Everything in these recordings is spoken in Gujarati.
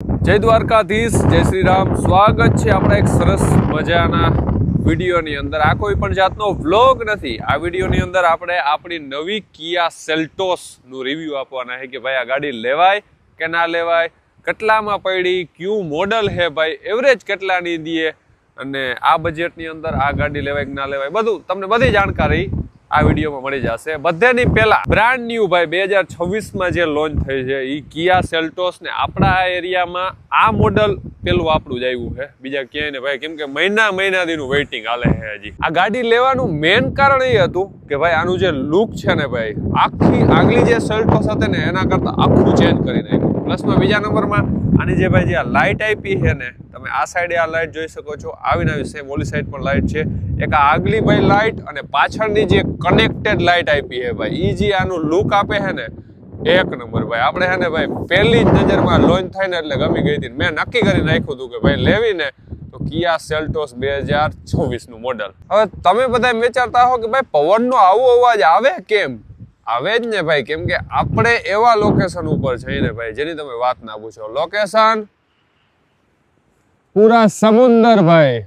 જય દ્વારકાધીશ, જય શ્રી રામ। સ્વાગત છે આપણા એક સરસ મજાના વિડીયોની અંદર। આ કોઈ પણ જાતનો વ્લોગ નથી। આ વિડીયોની અંદર આપણે આપણી નવી કિયા સેલ્ટોસ નું રિવ્યુ આપવાના છે કે ભાઈ આ ગાડી લેવાય કે ના લેવાય, કેટલામાં પડી, ક્યું મોડલ છે ભાઈ, એવરેજ કેટલાની દીએ અને આ બજેટની અંદર આ ગાડી લેવાય કે ના લેવાય, બધું તમને બધી જાણકારી આ વિડીયોમાં મળી જશે। બધાની પહેલા બ્રાન્ડ ન્યુ ભાઈ 2026માં જે લોન્ચ થઈ છે એ કિયા સેલ્ટોસ ને આપણા આ એરિયામાં આ મોડલ પેલું આપણું જ આવ્યું છે, બીજા ક્યાંય ને ભાઈ, કેમ કે મહિના દીનું વેઇટિંગ હાલે છે હજી। આ ગાડી લેવાનું મેઇન કારણ એ હતું કે ભાઈ આનું જે લુક છે ને ભાઈ, આખી આગલી જે સેલ્ટોસ હતી ને એના કરતા આખું ચેન્જ કરી નાખ્યું। પ્લસમાં બીજા નંબરમાં આની જે ભાઈ જે આ લાઇટ આપી છે ને, તમે આ સાઈડે આ લાઇટ જોઈ શકો છો, આવીને આવી સેમ ઓલી સાઈડ પણ લાઇટ છે। એક આ આગલી ભાઈ લાઇટ અને પાછળની જે કનેક્ટેડ લાઇટ આપી છે ભાઈ, ઈ જે આનું લુક આપે છે ને એક નંબર ભાઈ। આપણે છે ને ભાઈ પહેલી જ નજરમાં લોન્ચ થાય ને એટલે ગમી ગઈ હતી। મેં નક્કી કરી નાખ્યું હતું કે ભાઈ લેવી ને તો કિયા સેલ્ટોસ 2026 નું મોડલ। હવે તમે બધા વિચારતા હો કે ભાઈ પવનનો આવો અવાજ આવે કેમ? આવે જ ને ભાઈ, કેમ કે આપણે એવા લોકેશન ઉપર છે ને ભાઈ જેની તમે વાત ના પૂછો। લોકેશન પૂરા સમુદ્ર ભાઈ,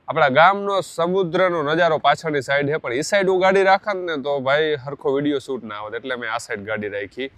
આપણા ગામનો સમુદ્રનો નજારો પાછળની સાઈડ છે, પણ એ સાઈડ હું ગાડી રાખત ને તો ભાઈ હરખો વિડીયો શૂટ ના આવત, એટલે મેં આ સાઈડ ગાડી રાખી।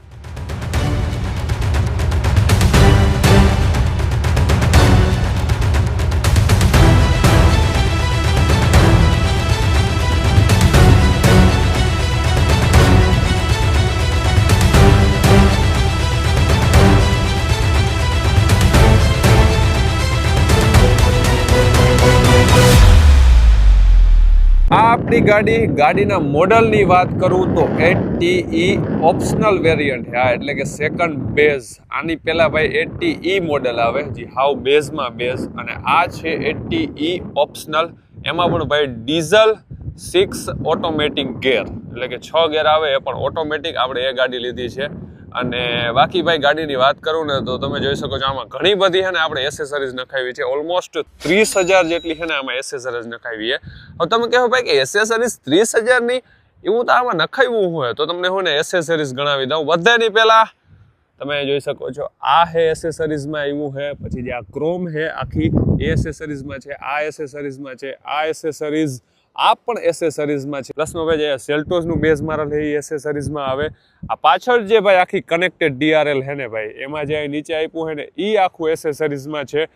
આ આપણી ગાડીના મોડલની વાત કરું તો 80E ઓપ્શનલ વેરિયન્ટ છે, એટલે કે સેકન્ડ બેઝ। આની પહેલા ભાઈ 80E મોડલ આવે જે હાવ બેઝમાં બેઝ, અને આ છે 80E ઓપ્શનલ। એમાં પણ ભાઈ ડીઝલ 6 ઓટોમેટિક ગેર, એટલે કે 6 ગેર આવે એ પણ ઓટોમેટિક આપણે એ ગાડી લીધી છે। અને બાકી ભાઈ ગાડીની વાત કરું ને તો તમે જોઈ શકો છો આમાં ઘણી બધી છે ને આપણે એસેસરીઝ નખાવી છે, ઓલમોસ્ટ 30,000 જેટલી છે ને આમાં એસેસરીઝ નખાવી છે। હવે તમે કહો ભાઈ કે એસેસરીઝ 30,000 ની એવું તો આમાં નખાવ્યું હોય તો તમને હું ને એસેસરીઝ ગણાવી દઉં। બધાની પહેલા તમે જોઈ શકો છો આ હે એસેસરીઝમાં એવું છે, પછી જે આ ક્રોમ છે આખી એ એસેસરીઝમાં છે, આ એસેસરીઝમાં છે, આ એસેસરીઝ આ પણ એસેસરીઝમાં છે। પ્લસમાં ભાઈ જે સેલ્ટોસનું બેઝ મારેલ છે એ એસેસરીઝમાં આવે। આ પાછળ જે ભાઈ આખી કનેક્ટેડ ડીઆરએલ છે ને ભાઈ, એમાં જે નીચે આપ્યું છે ને એ આખું એસેસરીઝમાં છે।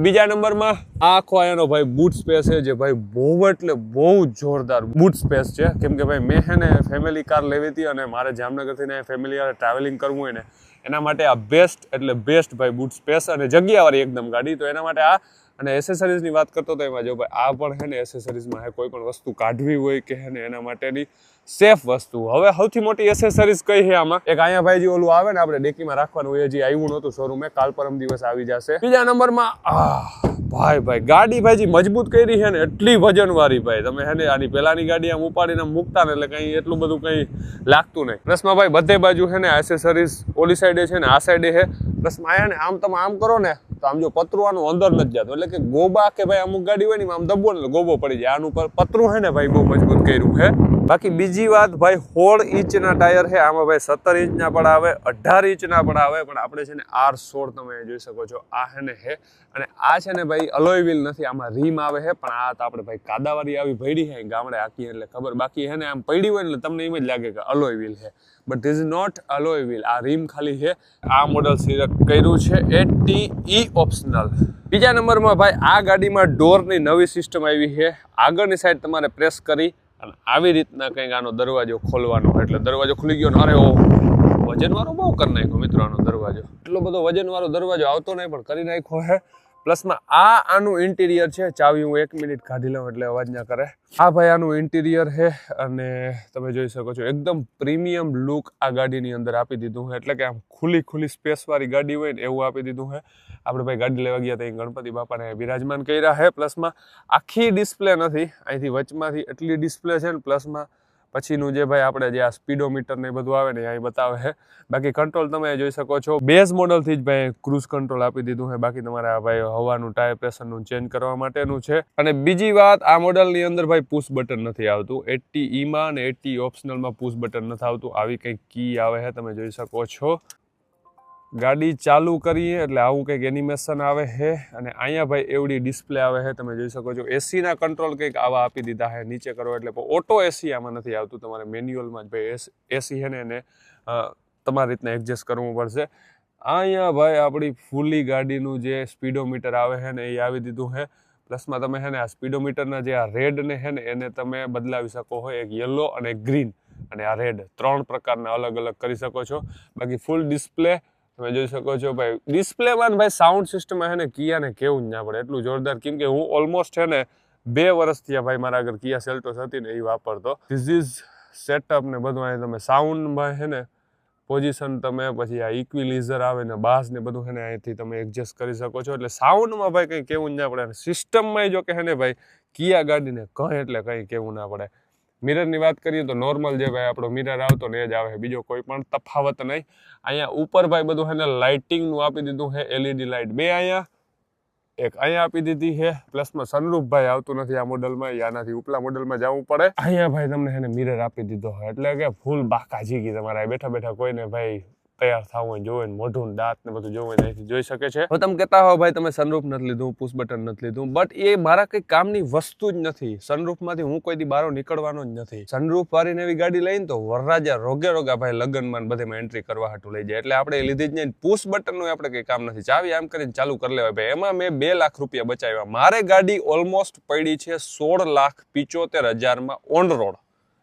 બીજા નંબરમાં આ આખો એનો ભાઈ બૂટ સ્પેસ છે, જે ભાઈ બહુ એટલે બહુ જોરદાર બૂટ સ્પેસ છે, કેમ કે ભાઈ મેં છે ને ફેમિલી કાર લેવી હતી અને મારે જામનગરથી ને ફેમિલી કાર ટ્રાવેલિંગ કરવું હોય ને એના માટે આ બેસ્ટ એટલે બેસ્ટ ભાઈ બૂટ સ્પેસ અને જગ્યાવાળી એકદમ ગાડી, તો એના માટે આ। અને એસેસરીઝની વાત કરતો તો એમાં જો ભાઈ આ પણ છે ને એસેસરીઝમાં છે, કોઈ પણ વસ્તુ કાઢવી હોય કે છે ને એના માટેની સેફ વસ્તુ। હવે સૌથી મોટી એસેસરીઝ કઈ છે આમાં, એક અહીંયા ભાઈ જે ઓલું આવે ને આપણે ડેકીમાં રાખવાનું હોય, હજી આવ્યું નહોતું શોરૂમે, કાલ પરમ દિવસ આવી જશે। બીજા નંબરમાં ભાઈ ગાડી ભાઈ મજબૂત કરી છે ને, એટલી વજનવાળી ભાઈ, તમે છે ને આની પહેલાની ગાડી આમ ઉપાડીને મૂકતા ને એટલે કંઈ એટલું બધું કંઈ લાગતું નહીં। પ્લસમાં ભાઈ બધે બાજુ છે ને એસેસરીઝ ઓલી સાઈડે છે ને આ સાઈડે છે, પ્લસમાં આયા ને આમ તમે આમ કરો ને તો આમ જો પતરું અંદર નથી જતું, એટલે કે ગોબા કે ભાઈ અમુક ગાડી હોય ને આમ દબો ને ગોબો પડી જાય, આનું પર પતરું છે ને ભાઈ બહુ મજબૂત કર્યું છે। બાકી બીજી વાત ભાઈ 16 ઇંચના ટાયર છે આમાં ભાઈ, 17 ઇંચના પણ આવે, 18 ઇંચના પણ આવે, પણ આપણે છે ને R16 તમે જોઈ શકો છો આ છે ને છે, અને આ છે ને ભાઈ અલોય વ્હીલ નથી, આમાં રીમ આવે છે, પણ આ તો આપણે ભાઈ કાદાવાળી આવી ભયડી છે ગામડે આખી એટલે ખબર, બાકી છે ને આમ પડી હોય ને એટલે તમને એમ જ લાગે કે અલોય વ્હીલ છે, but this is not alloy wheel, આ રીમ ખાલી છે। આ મોડલ સિલેક્ટ કર્યું છે 80E ઓપ્શનલ। બીજા નંબરમાં ભાઈ આ ગાડીમાં ડોરની નવી સિસ્ટમ આવી છે, આગળની સાઈડ તમારે પ્રેસ કરી અને આવી રીતના કંઈક આનો દરવાજો ખોલવાનો, એટલે દરવાજો ખુલી ગયો ને અરે ઓ વજનવાળો બહુ કરી નાખ્યો મિત્રો આનો દરવાજો, એટલો બધો વજનવાળો દરવાજો આવતો નહીં પણ કરી નાખ્યો છે। પ્લસમાં આ આનું ઇન્ટિરિયર છે, ચાવી હું 1 મિનિટ કાઢી લઉં એટલે અવાજ ના કરે। આ ભાઈ આનું ઇન્ટિરિયર છે અને તમે જોઈ શકો છો એકદમ પ્રીમિયમ લુક આ ગાડીની અંદર આપી દીધું છે, એટલે કે આમ ખુલ્લી સ્પેસવાળી ગાડી હોય ને એવું આપી દીધું છે। આપણે ભાઈ ગાડી લેવા ગયા ત્યાં ગણપતિ બાપાને બિરાજમાન કર્યા છે। પ્લસમાં આખી ડિસ્પ્લે નથી, અહીંથી વચમાંથી એટલી ડિસ્પ્લે છે ને, પ્લસમાં પછીનું જે ભાઈ આપણે જે આ સ્પીડોમીટર ને બધું આવે ને અહીં બતાવે છે। બાકી કંટ્રોલ તમે જોઈ શકો છો બેઝ મોડલથી જ ભાઈ ક્રૂઝ કંટ્રોલ આપી દીધું છે, બાકી તમારે આ ભાઈ હવાનું ટાયર પ્રેશરનું ચેન્જ કરવા માટેનું છે। અને બીજી વાત આ મોડલની અંદર ભાઈ પુશ બટન નથી આવતું, 80E માં અને 80 ઓપ્શનલમાં પુશ બટન નથી આવતું, આવી કંઈક કી આવે છે તમે જોઈ શકો છો। ગાડી ચાલુ કરીએ એટલે આવું કંઈક એનિમેશન આવે છે અને અહીંયા ભાઈ એવડી ડિસ્પ્લે આવે છે, તમે જોઈ શકો છો. એસીના કંટ્રોલ કંઈક આવા આપી દીધા છે, નીચે કરો એટલે ઓટો એસી આમાં નથી આવતું, તમારે મેન્યુઅલમાં જ ભાઈ એસી છે ને એને તમારી રીતના એડજસ્ટ કરવું પડશે. અહીંયા ભાઈ આપણી ફૂલી ગાડીનું જે સ્પીડોમીટર આવે છે ને એ આવી દીધું છે. પ્લસમાં તમે છે ને આ સ્પીડોમીટરના જે આ રેડ ને છે ને એને તમે બદલાવી શકો છો, એક યલો અને ગ્રીન અને આ રેડ, 3 પ્રકારના અલગ અલગ કરી શકો છો. બાકી ફૂલ ડિસ્પ્લે તમે જોઈ શકો છો ભાઈ. ડિસ્પ્લેમાં ભાઈ સાઉન્ડ સિસ્ટમ છે ને કિયાને કેવું જ ના પડે, એટલું જોરદાર. કેમ કે હું ઓલમોસ્ટ છે ને 2 વર્ષ થયા ભાઈ મારા આગળ કિયા સેલ્ટોસ હતી ને એ વાપરતો. ધીસ ઇઝ સેટઅપ ને બધું. અહીં તમે સાઉન્ડમાં છે ને પોઝિશન તમે પછી આ ઇક્વિલાઇઝર આવે ને બાસ ને બધું છે ને અહીંથી તમે એડજસ્ટ કરી શકો છો. એટલે સાઉન્ડમાં ભાઈ કંઈ કેવું જ ના પડે. સિસ્ટમમાં જો કે છે ને ભાઈ કિયા ગાડીને કંઈ એટલે કંઈ કેવું ના પડે. મિરરની વાત કરીએ તો નોર્મલ જે ભાઈ આપણો મિરર આવતો ને એ જ આવે, બીજો કોઈ પણ તફાવત નહીં. અહીંયા ઉપર ભાઈ બધું છે ને લાઇટિંગનું આપી દીધું છે, LED લાઇટ 2 અહીંયા, એક અહીંયા આપી દીધી છે. પ્લસમાં સનરૂફ ભાઈ આવતું નથી આ મોડલમાં, આનાથી ઉપલા મોડલમાં જવું પડે. અહીંયા ભાઈ તમને છે ને મિરર આપી દીધો હોય એટલે કે ફૂલ બાકા જીગી તમારે બેઠા બેઠા કોઈને ભાઈ તૈયાર થવું હોય, જોવે મોઢું દાંત ને બધું જોવું હોય જોઈ શકે છે. હવે તમે કહેતા હો ભાઈ તમે સનરૂફ નથી લીધું, પુશ બટન નથી લીધું, બટ એ મારા કંઈ કામની વસ્તુ જ નથી. સનરૂફમાંથી હું કોઈ દી બહાર નીકળવાનો જ નથી. સનરૂફ વાળીને એવી ગાડી લઈને તો વરરાજા રોગે રોગા ભાઈ લગ્નમાં બધેમાં એન્ટ્રી કરવા હાટું લઈ જાય. એટલે આપણે એ લીધી જ નહીં. પુશ બટનનું આપણે કંઈ કામ નથી. ચાવી આમ કરીને ચાલુ કરી લેવાય ભાઈ. એમાં મેં 2 લાખ રૂપિયા બચાવ્યા. મારે ગાડી ઓલમોસ્ટ પડી છે 16,75,000 ઓન રોડ,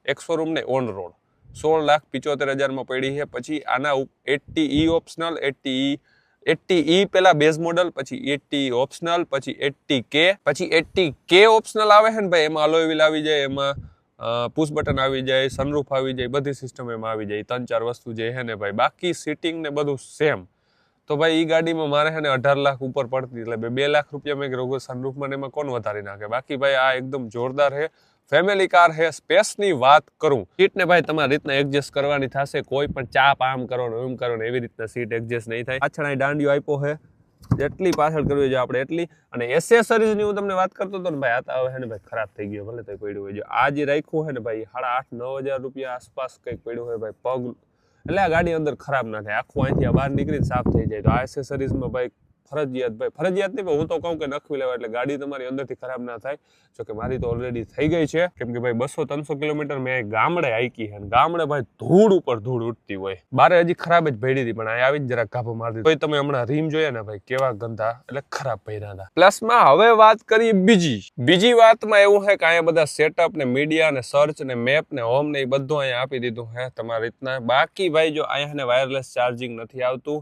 એક્સોરૂમ ને ઓન રોડ 16,75,000 પડી છે. પછી આના 80E ઓપ્શનલ, 80E પેલા બેઝ મોડલ, પછી 80E ઓપ્શનલ, પછી 80K, પછી 80K ઓપ્શનલ આવે છે ને ભાઈ. એમાં અલોય વ્હીલ આવી જાય, એમાં પુશ બટન આવી જાય, સનરૂફ આવી જાય, બધી સિસ્ટમ એમાં આવી જાય. 3-4 વસ્તુ જે છે ને ભાઈ. બાકી સીટિંગ ને બધું સેમ. તો ભાઈ એ ગાડીમાં મારે છે ને 18 લાખ ઉપર પડતી, એટલે 2 લાખ રૂપિયા મેં રોગો સનરૂફમાં એમાં કોણ વધારી નાખે. બાકી ભાઈ આ એકદમ જોરદાર છે, ફેમિલી કાર છે. સ્પેસની વાત કરું, સીટને ભાઈ તમારી રીતના એડજસ્ટ કરવાની થશે. કોઈ પણ ચાપ આમ કરો ને એમ કરો ને એવી રીતના સીટ એડજસ્ટ નહીં થાય. પાછળ અહીં દાંડિયો આપ્યો છે, જેટલી પાછળ કરવી જોઈએ આપણે એટલી. અને એસેસરીઝની હું તમને વાત કરતો હતો ને ભાઈ, આ તો હવે ને ભાઈ ખરાબ થઈ ગયો, ભલે તો પડ્યું હોય. આ જે રાખ્યું છે ને ભાઈ 8,500-9,000 રૂપિયા આસપાસ કંઈક પડ્યું હોય ભાઈ. પગ એટલે આ ગાડી અંદર ખરાબ ના થાય, આખું અહીંથી બહાર નીકળીને સાફ થઈ જાય. તો આ એસેસરીઝમાં ભાઈ ફરજિયાત નહીં, પણ હું તો કહું કે નખવી લેવા એટલે ગાડી તમારી અંદરથી ખરાબ ના થાય. જોકે મારી તો ઓલરેડી થઈ ગઈ છે, કેમ કે ભાઈ 200-300 કિલોમીટર મેં ગામડે હાઈકી છે. ગામડે ભાઈ ધૂળ ઉપર ધૂળ ઉઠતી હોય, બારે હજી ખરાબ જ ભરી હતી, પણ અહીં આવીને જરાક ગાભો મારી દીધો. તમે હમણાં રીમ જોયા ને ભાઈ કેવા ગંદા, એટલે ખરાબ ભર્યા હતા. પ્લસમાં હવે વાત કરીએ બીજી વાતમાં એવું છે કે અહીંયા બધા સેટઅપ ને મીડિયા ને સર્ચ ને મેપ ને હોમ ને એ બધું અહીંયા આપી દીધું છે તમારી રીતના. બાકી ભાઈ જો અહીંયા વાયરલેસ ચાર્જિંગ નથી આવતું,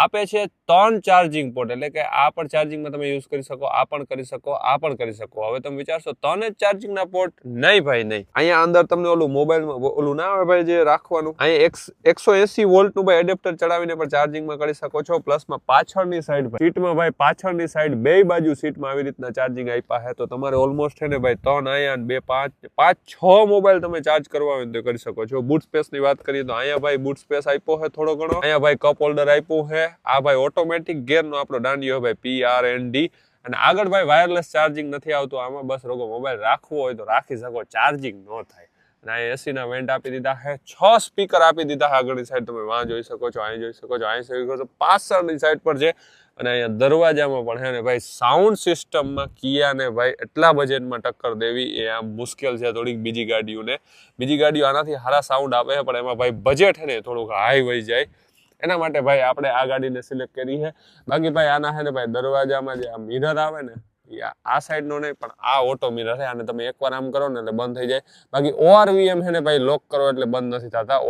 આપે છે 3 ચાર્જિંગ પોર્ટ, એટલે કે આ પણ ચાર્જિંગમાં તમે યુઝ કરી શકો, આ પણ કરી શકો, આ પણ કરી શકો. હવે તમે વિચારશો 3 જ ચાર્જિંગના પોર્ટ? નહીં ભાઈ નહીં. અહીંયા અંદર તમને ઓલું મોબાઈલમાં ઓલું ના આવે ભાઈ જે રાખવાનું, અહીંયા 180 વોલ્ટનું ભાઈ એડેપ્ટર ચડાવીને પણ ચાર્જિંગમાં કરી શકો છો. પ્લસમાં પાછળની સાઈડ સીટમાં ભાઈ પાછળની સાઈડ 2 બાજુ સીટમાં આવી રીતના ચાર્જિંગ આપ્યા છે. તો તમારે ઓલમોસ્ટ છે ને ભાઈ 3 અહીંયા 2 5 6 મોબાઈલ તમે ચાર્જ કરવા હોય તો કરી શકો છો. બૂટ સ્પેસની વાત કરીએ તો અહીંયા ભાઈ બૂટ સ્પેસ આપ્યો છે થોડો ઘણો. અહીંયા ભાઈ કપ હોલ્ડર આપ્યું છે. આ ભાઈ ઓટોમેટિક ગેરનો આપણો દાંડિયો ભાઈ PRND. અને આગળ ભાઈ વાયરલેસ ચાર્જિંગ નથી આવતું આમાં, બસ રોગો મોબાઈલ રાખવો હોય તો રાખી શકો, ચાર્જિંગ ન થાય. અને આ એસીના વેન્ટ આપી દીધા છે, 6 સ્પીકર આપી દીધા છે. આગળની સાઈડ તમે વાં જોઈ શકો છો, અહીં જોઈ શકો છો, અહીં જોઈ શકો છો, પાછળની સાઈડ પર છે. અને અહીંયા દરવાજામાં પણ છે ને ભાઈ સાઉન્ડ સિસ્ટમમાં કિયાને ભાઈ એટલા બજેટમાં ટક્કર દેવી એ આમ મુશ્કેલ છે થોડીક બીજી ગાડીઓને. બીજી ગાડીઓ આનાથી સારા સાઉન્ડ આપે છે, પણ એમાં ભાઈ બજેટ છે ને થોડુંક હાઈ વહી જાય. એના માટે ભાઈ આપણે આ ગાડીને સિલેક્ટ કરી છે. બાકી ભાઈ આના છે ને ભાઈ દરવાજામાં જે આ મિરર આવે ને આ સાઈડ નો નહીં, પણ આ ઓટો મિરર છે. આને તમે એકવાર આમ કરો ને એટલે બંધ થઈ જાય. બાકી ORVM છે ને ભાઈ લોક કરો એટલે બંધ નથી થતા,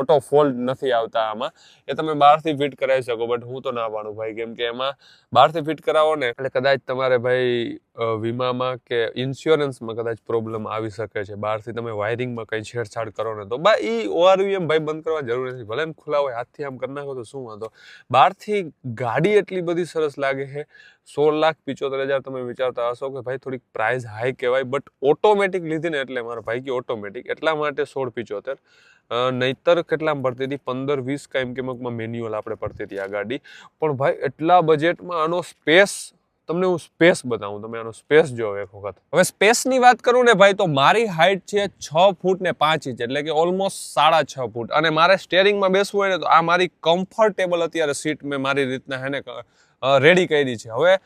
ઓટો ફોલ્ડ નથી આવતા આમાં. એ તમે બહારથી ફિટ કરાવી શકો, બટ હું તો ના પાડું ભાઈ, કેમ કે એમાં બહારથી ફિટ કરાવો ને એટલે કદાચ તમારે ભાઈ વીમામાં કે ઇન્સ્યોરન્સમાં કદાચ પ્રોબ્લેમ આવી શકે છે. બહારથી તમે વાયરિંગમાં કંઈ છેડછાડ કરો ને તો ભાઈ ORVM ભાઈ બંધ કરવા જરૂર નથી. ભલે એમ ખુલ્લા હોય હાથથી આમ કરી નાખો તો શું વાંધો. બહારથી ગાડી એટલી બધી સરસ લાગે છે. 16,75,000 તમે વિચારતા હશો કે ભાઈ થોડીક પ્રાઇસ હાઈ કહેવાય, બટ ઓટોમેટિક લીધી ને એટલે મારા ભાઈ કે ઓટોમેટિક એટલા માટે 16,75,000. નહીતર કેટલામાં પડતી હતી 15-20 કાંઈ એમ કે મેન્યુઅલ આપણે પડતી હતી આ ગાડી. પણ ભાઈ એટલા બજેટમાં આનો સ્પેસ તમને હું સ્પેસ બતાવું, તમે આનો સ્પેસ જો એક વખત. હવે સ્પેસની વાત કરું ને ભાઈ, તો મારી હાઇટ છે 6 ફૂટ ને 5 ઇંચ, એટલે કે ઓલમોસ્ટ 6.5 ફૂટ. અને મારે સ્ટેરિંગમાં બેસવું હોય ને તો આ મારી કમ્ફર્ટેબલ અત્યારે સીટ મેં મારી રીતના હેને રેડી કરી છે. હવે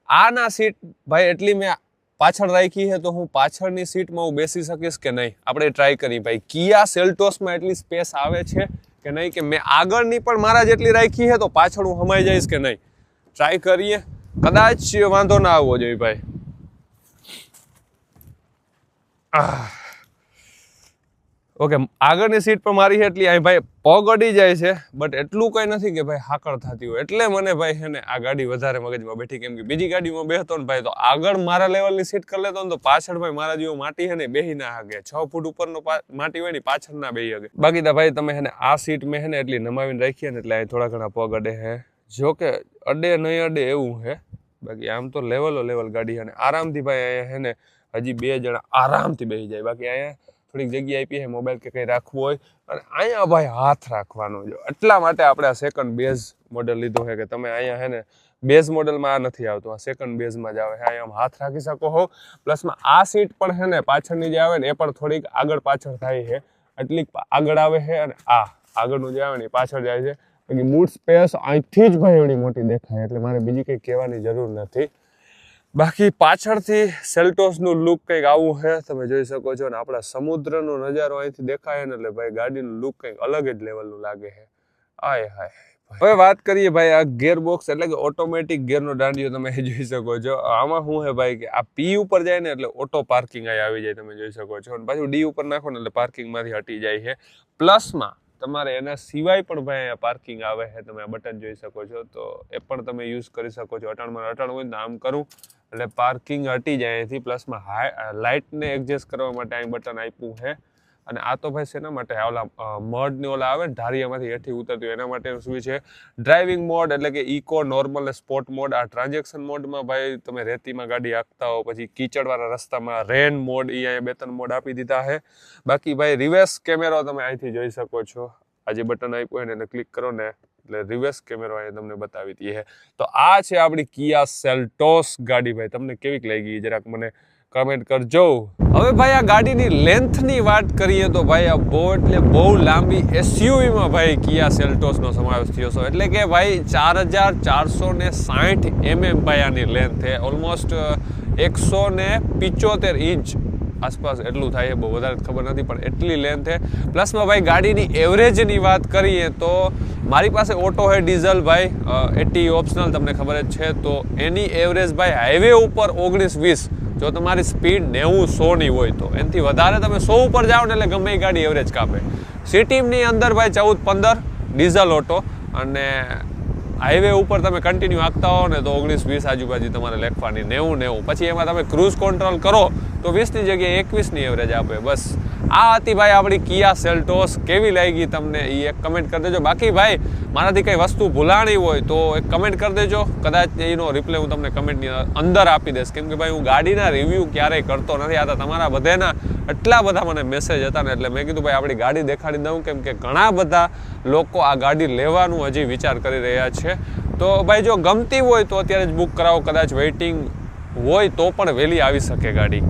આના સીટ ભાઈ એટલી મેં પાછળ રાખી છે, તો હું પાછળની સીટમાં હું બેસી શકીશ કે નહીં, આપણે ટ્રાય કરી ભાઈ. કિયા સેલ્ટોસમાં એટલી સ્પેસ આવે છે કે નહીં, કે મેં આગળની પણ મારા જેટલી રાખી છે તો પાછળ હું હમાઈ જઈશ કે નહીં, ટ્રાય કરીએ. કદાચ વાંધો ના આવવો જોઈએ ભાઈ. ઓકે, આગળની સીટ પર મારી એટલી અહીં ભાઈ પગ અડી જાય છે, બટ એટલું કઈ નથી કે ભાઈ હાકળ થતી હોય. એટલે મને ભાઈ છે ને આ ગાડી વધારે મગજમાં બેઠી, કેમ કે બીજી ગાડીમાં બેસતો ને ભાઈ તો આગળ મારા લેવલની સીટ કરી લેતો ને તો પાછળ ભાઈ મારા જેવો માટી છે ને બેહી ના હાગે. 6 ફૂટ ઉપરનો માટી હોય ને પાછળ ના બેહી હાગે. બાકી તો ભાઈ તમે છે ને આ સીટ મેં છે ને એટલી નમાવીને રાખીએ ને એટલે અહીં થોડા ઘણા પગ અડે હે. જો કે અડે નહીં અડે એવું હે, બાકી આમ તો લેવલ ગાડી છે. અને આરામથી ભાઈ અહીંયા છે ને હજી 2 જણા આરામથી બેસી જાય. બાકી અહીંયા થોડીક જગ્યા આપી છે મોબાઈલ કે કંઈ રાખવું હોય, અને અહીંયા ભાઈ હાથ રાખવાનો જો. એટલા માટે આપણે આ સેકન્ડ બેઝ મોડલ લીધું છે કે તમે અહીંયા છે ને બેઝ મોડલમાં આ નથી આવતું, આ સેકન્ડ બેઝમાં જ આવે છે. અહીંયા હાથ રાખી શકો હો. પ્લસમાં આ સીટ પણ છે ને પાછળની જે આવે ને એ પણ થોડીક આગળ પાછળ થાય છે, એટલી આગળ આવે છે. અને આ આગળનું જે આવે ને એ પાછળ જાય છે. બાકી બૂટ સ્પેસ અહીંથી જ ભાઈ એવડી મોટી દેખાય, એટલે મારે બીજી કંઈ કહેવાની જરૂર નથી. બાકી પાછળથી સેલ્ટોસનું લુક કંઈક આવું છે, તમે જોઈ શકો છો. અને આપણા સમુદ્રનો નજારો અહીંથી દેખાય ને એટલે ભાઈ ગાડીનું લુક કંઈક અલગ જ લેવલનું લાગે છે. આય હાય. હવે વાત કરીએ ભાઈ આ ગિયર બોક્સ, એટલે કે ઓટોમેટિક ગિયરનો દાંડિયો તમે જોઈ શકો છો. આમાં શું છે ભાઈ કે આ પી ઉપર જાય ને એટલે ઓટો પાર્કિંગ આવી જાય, તમે જોઈ શકો છો. અને પાછું ડી ઉપર નાખો ને એટલે પાર્કિંગમાંથી હટી જાય છે. પ્લસમાં તમારે એના સિવાય પણ ભાઈ અહીંયા પાર્કિંગ આવે છે, તમે આ બટન જોઈ શકો છો, તો એ પણ તમે યુઝ કરી શકો છો. અટાણમાં અટાણ હોય ને આમ કરું એટલે પાર્કિંગ હટી જાય અહીંથી. પ્લસમાં લાઇટને એડજસ્ટ કરવા માટે અહીં બટન આપ્યું છે. અને આ તો ભાઈ શેના માટે, ઓલા મડ ને ઓલા આવે ને ઢારિયામાંથી હેઠી ઉતરતી એના માટેનું સ્વિચ છે. ડ્રાઇવિંગ મોડ એટલે કે ઇકો, નોર્મલ ને સ્પોર્ટ મોડ. આ ટ્રાન્ઝેક્શન મોડમાં ભાઈ તમે રેતીમાં ગાડી હાંકતા હો, પછી કીચડવાળા રસ્તામાં રેન મોડ, એ અહીંયા 2-3 મોડ આપી દીધા છે. બાકી ભાઈ રિવર્સ કેમેરો તમે અહીંથી જોઈ શકો છો. આ જે બટન આપ્યું હોય ને એને ક્લિક કરો ને એટલે રિવર્સ કેમેરો અહીંયા તમને બતાવી દઈએ છે. તો આ છે આપણી કિયા સેલ્ટોસ ગાડી. ભાઈ તમને કેવીક લાગી જરાક મને કમેન્ટ કરજો. હવે ભાઈ આ ગાડીની લેન્થની વાત કરીએ તો ભાઈ આ બહુ લાંબી એસયુવીમાં ભાઈ કિયા સેલ્ટોસનો સમાવેશ થયો છે. એટલે કે ભાઈ 4460 mm ભાઈ આની લેન્થ છે. ઓલમોસ્ટ 175 ઇંચ આસપાસ એટલું થાય છે, બહુ વધારે ખબર નથી પણ એટલી લેન્થ છે. પ્લસમાં ભાઈ ગાડીની એવરેજની વાત કરીએ તો મારી પાસે ઓટો છે ડીઝલ ભાઈ 80 ઓપ્શનલ, તમને ખબર જ છે. તો એની એવરેજ ભાઈ હાઈવે ઉપર 19-20, જો તમારી સ્પીડ 90-100ની હોય તો. એનાથી વધારે તમે 100 ઉપર જાઓ ને એટલે ગમે એ ગાડી એવરેજ કાપે. સિટીની અંદર ભાઈ 14-15 ડીઝલ ઓટો, અને હાઈવે ઉપર તમે કન્ટિન્યુ હાંકતા હો ને તો 19-20 આજુબાજુ તમારે લેખવાની, 90-90. પછી એમાં તમે ક્રૂઝ કંટ્રોલ કરો તો 20ની જગ્યાએ 21ની એવરેજ આપે. બસ આ હતી ભાઈ આપણી કિયા સેલ્ટોસ. કેવી લાગી તમને એ એક કમેન્ટ કરી દેજો. બાકી ભાઈ મારાથી કંઈ વસ્તુ ભૂલાણી હોય તો એક કમેન્ટ કરી દેજો, કદાચ એનો રિપ્લાય હું તમને કમેન્ટની અંદર આપી દઈશ. કેમ કે ભાઈ હું ગાડીના રિવ્યૂ ક્યારેય કરતો નથી. આ તો તમારા બધાના એટલા બધા મને મેસેજ હતા ને એટલે મેં કીધું ભાઈ આપણી ગાડી દેખાડી દઉં, કેમ કે ઘણા બધા લોકો આ ગાડી લેવાનું હજી વિચાર કરી રહ્યા છે. તો ભાઈ જો ગમતી હોય તો અત્યારે જ બુક કરાવો, કદાચ વેઇટિંગ હોય તો પણ વહેલી આવી શકે ગાડી.